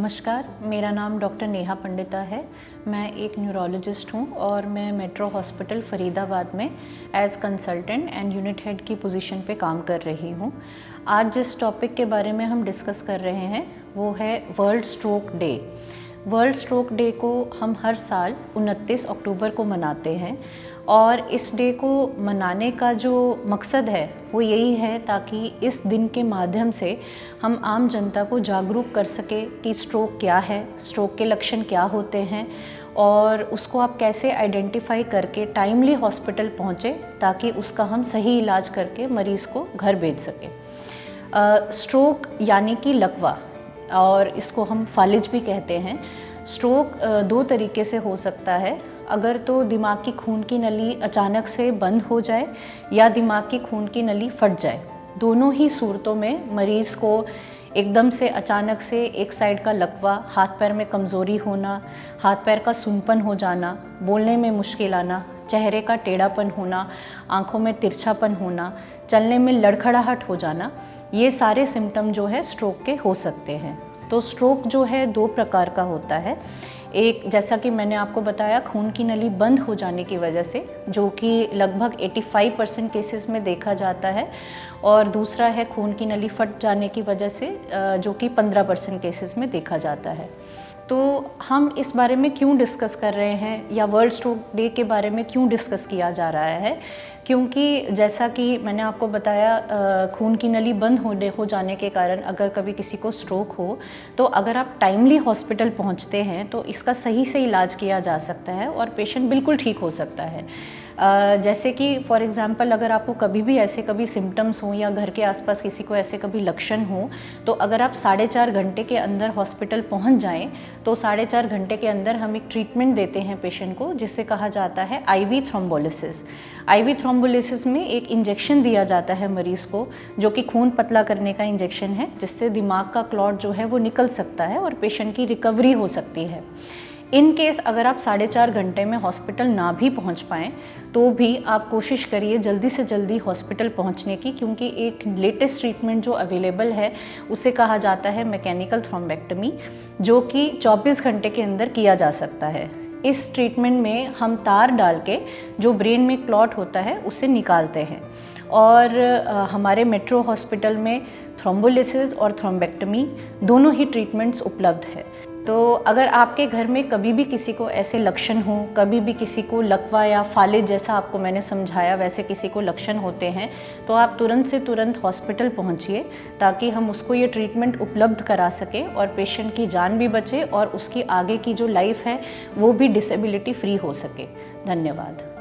नमस्कार, मेरा नाम डॉक्टर नेहा पंडिता है। मैं एक न्यूरोलॉजिस्ट हूँ और मैं मेट्रो हॉस्पिटल फरीदाबाद में as consultant and unit head की पोजीशन पे काम कर रही हूँ। आज जिस टॉपिक के बारे में हम डिस्कस कर रहे हैं वो है world stroke day. World stroke day को हम हर साल 29 अक्टूबर को मनाते हैं और इस डे को मनाने का जो मकसद है वो यही है ताकि इस दिन के माध्यम से हम आम जनता को जागरूक कर सके कि स्ट्रोक क्या है, स्ट्रोक के लक्षण क्या होते हैं और उसको आप कैसे आइडेंटिफाई करके टाइमली हॉस्पिटल पहुँचे ताकि उसका हम सही इलाज करके मरीज़ को घर भेज सकें। स्ट्रोक यानी कि लकवा और इसको हम फालिज भी कहते हैं। स्ट्रोक दो तरीके से हो सकता है, अगर तो दिमाग की खून की नली अचानक से बंद हो जाए या दिमाग की खून की नली फट जाए। दोनों ही सूरतों में मरीज़ को एकदम से अचानक से एक साइड का लकवा, हाथ पैर में कमज़ोरी होना, हाथ पैर का सूनपन हो जाना, बोलने में मुश्किल आना, चेहरे का टेढ़ापन होना, आँखों में तिरछापन होना, चलने में लड़खड़ाहट हो जाना, ये सारे सिम्टम जो है स्ट्रोक के हो सकते हैं। तो स्ट्रोक जो है दो प्रकार का होता है। एक, जैसा कि मैंने आपको बताया, खून की नली बंद हो जाने की वजह से, जो कि लगभग 85% केसेस में देखा जाता है, और दूसरा है खून की नली फट जाने की वजह से, जो कि 15% केसेस में देखा जाता है। तो हम इस बारे में क्यों डिस्कस कर रहे हैं या वर्ल्ड स्ट्रोक डे के बारे में क्यों डिस्कस किया जा रहा है, क्योंकि जैसा कि मैंने आपको बताया, खून की नली बंद हो जाने के कारण अगर कभी किसी को स्ट्रोक हो तो अगर आप टाइमली हॉस्पिटल पहुंचते हैं तो इसका सही से इलाज किया जा सकता है और पेशेंट बिल्कुल ठीक हो सकता है। जैसे कि फॉर एग्ज़ाम्पल, अगर आपको कभी सिम्टम्स हों या घर के आसपास किसी को ऐसे कभी लक्षण हो, तो अगर आप 4.5 घंटे के अंदर हॉस्पिटल पहुंच जाएं तो 4.5 घंटे के अंदर हम एक ट्रीटमेंट देते हैं पेशेंट को, जिससे कहा जाता है आईवी थ्रोम्बोलिसिस। आईवी थ्रोम्बोलिसिस में एक इंजेक्शन दिया जाता है मरीज़ को, जो कि खून पतला करने का इंजेक्शन है, जिससे दिमाग का क्लॉट जो है वो निकल सकता है और पेशेंट की रिकवरी हो सकती है। इन केस अगर आप 4.5 घंटे में हॉस्पिटल ना भी पहुंच पाएँ तो भी आप कोशिश करिए जल्दी से जल्दी हॉस्पिटल पहुंचने की, क्योंकि एक लेटेस्ट ट्रीटमेंट जो अवेलेबल है उसे कहा जाता है मैकेनिकल थ्रोम्बेक्टमी, जो कि 24 घंटे के अंदर किया जा सकता है। इस ट्रीटमेंट में हम तार डाल के जो ब्रेन में क्लॉट होता है उसे निकालते हैं और हमारे मेट्रो हॉस्पिटल में थ्रोम्बोलिसिस और थ्रोम्बेक्टमी दोनों ही ट्रीटमेंट्स उपलब्ध है। तो अगर आपके घर में कभी भी किसी को ऐसे लक्षण हो, कभी भी किसी को लकवा या फालिज, जैसा आपको मैंने समझाया वैसे किसी को लक्षण होते हैं, तो आप तुरंत से तुरंत हॉस्पिटल पहुंचिए ताकि हम उसको ये ट्रीटमेंट उपलब्ध करा सकें और पेशेंट की जान भी बचे और उसकी आगे की जो लाइफ है वो भी डिसेबिलिटी फ्री हो सके। धन्यवाद।